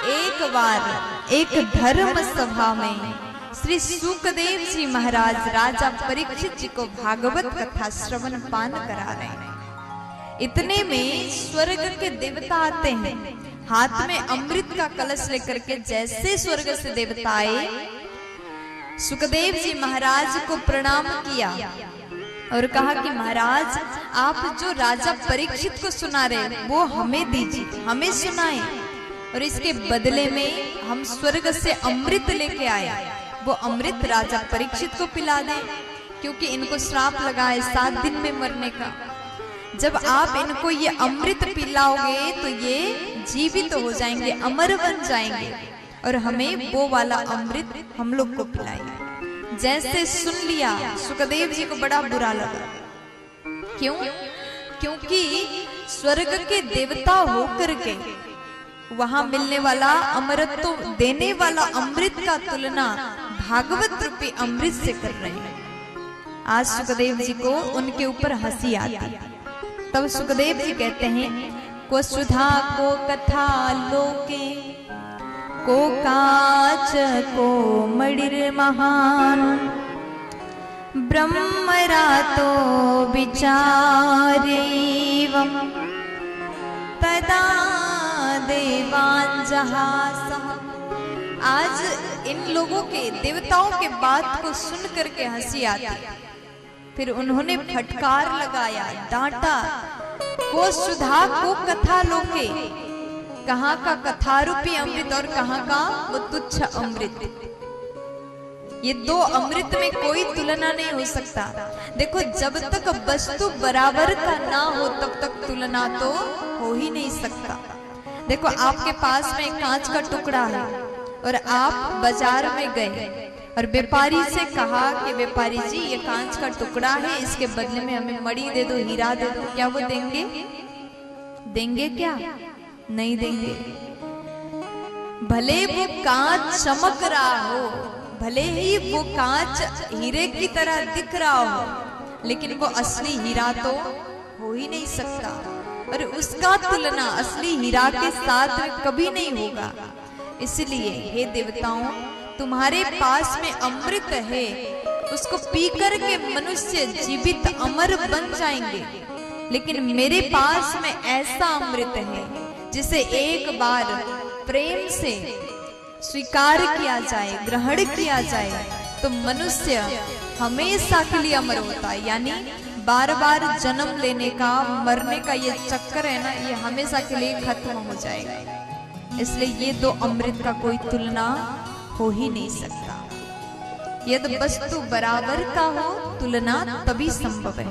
एक बार एक धर्म सभा में श्री सुखदेव जी महाराज राजा परीक्षित जी को भागवत कथा श्रवण पान करा रहे हैं। इतने में स्वर्ग के देवता आते हैं, हाथ में अमृत का कलश लेकर के। जैसे स्वर्ग से देवता आए, सुखदेव जी महाराज को प्रणाम किया और कहा कि महाराज, आप जो राजा परीक्षित को सुना रहे वो हमें दीजिए, हमें सुनाए, और इसके बदले में हम स्वर्ग से अमृत लेके आए, वो अमृत राजा परीक्षित को पिला दे, क्योंकि इनको श्राप लगा है 7 दिन में मरने का। जब आप इनको ये अमृत पिलाओगे तो ये जीवित हो जाएंगे, अमर बन जाएंगे, और हमें वो वाला अमृत हम लोग को पिलाएंगे। जैसे सुन लिया, सुखदेव जी को बड़ा बुरा लगा। क्यों? क्योंकि स्वर्ग के देवता होकर के वहां मिलने वाला अमृत देने वाला अमृत का तुलना भागवत रूपी अमृत से कर रहे हैं। आज सुखदेव जी को उनके ऊपर हंसी आती। तब सुखदेव जी कहते हैं, को सुधा को कथा लोके, को काच को मणिर महान, ब्रह्मरातो विचारेवं तदा देवान् जहासः। आज इन लोगों के देवताओं के बात को सुन करके हंसी आती। फिर उन्होंने फटकार लगाया, डांटा, को सुधा को कथा लोके, कहाँ का कथा रूपी अमृत और कहाँ का वो तुच्छ अमृत। ये दो अमृत में कोई तुलना नहीं हो सकता। देखो, जब तक वस्तु बराबर का ना हो तब तक तुलना तो हो ही नहीं सकता। देखो, आपके पास में कांच का टुकड़ा है और आप बाजार में गए और व्यापारी से कहा कि व्यापारी जी, ये कांच का टुकड़ा है, इसके बदले में हमें मणि दे दो, हीरा दे दो। क्या वो देंगे? देंगे क्या? नहीं देंगे। भले वो कांच चमक रहा हो, भले ही वो कांच हीरे की तरह दिख रहा हो, लेकिन वो असली हीरा तो हो ही नहीं सकता, और उसका तुलना असली हीरा के साथ कभी नहीं होगा। इसलिए हे देवताओं, तुम्हारे पास में अमृत है, उसको पीकर के मनुष्य जीवित अमर बन जाएंगे, लेकिन मेरे पास में ऐसा अमृत है जिसे एक बार प्रेम से स्वीकार किया जाए, ग्रहण किया जाए, तो मनुष्य हमेशा के लिए अमर होता है। यानी बार बार जन्म लेने का, मरने का ये चक्कर है ना, ये हमेशा के लिए खत्म हो जाएगा। इसलिए ये दो अमृत का कोई तुलना हो ही नहीं सकता। यदि वस्तु बराबर का हो, तुलना तभी संभव है।